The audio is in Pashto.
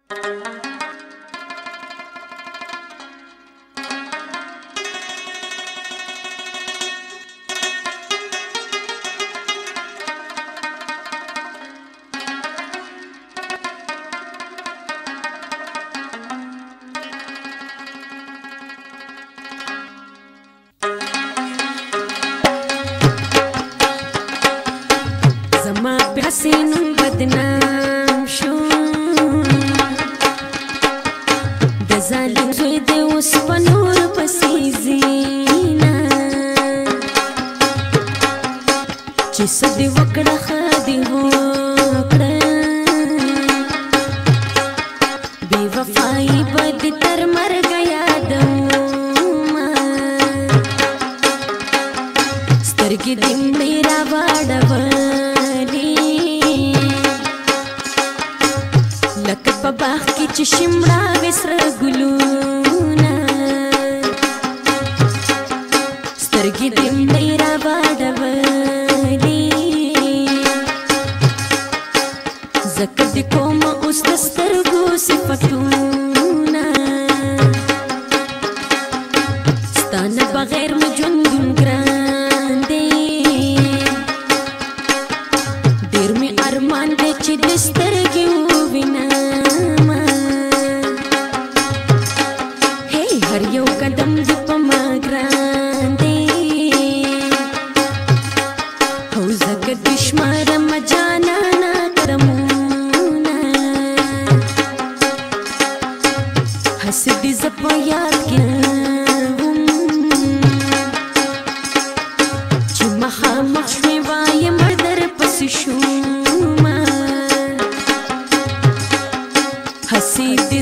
जमा प्यासीनु बदनाम शो द जालिम जोई दे उस पनूर पसी जीना چې سدي وکړه خدي وکړه بي وفائی بد تر مرګ یادوما سترګې دې میرا واړولې لکه په باغ کې چې شمړا وسره ګلونه سترګې دې میرا واړولې زکه دې کوم اوس د سترګو صفتونه ستانه بغیر مې ژوند ګران دی ډېر مې ارمان دی چې د سترګې ووینم هر یو قدم دې په ما ګران دی او زکه دې شمارم جانانه قدمونه هسې دې زه په یاد کې وم چې مخامخ شوې وایم در پسې شومه هسې دې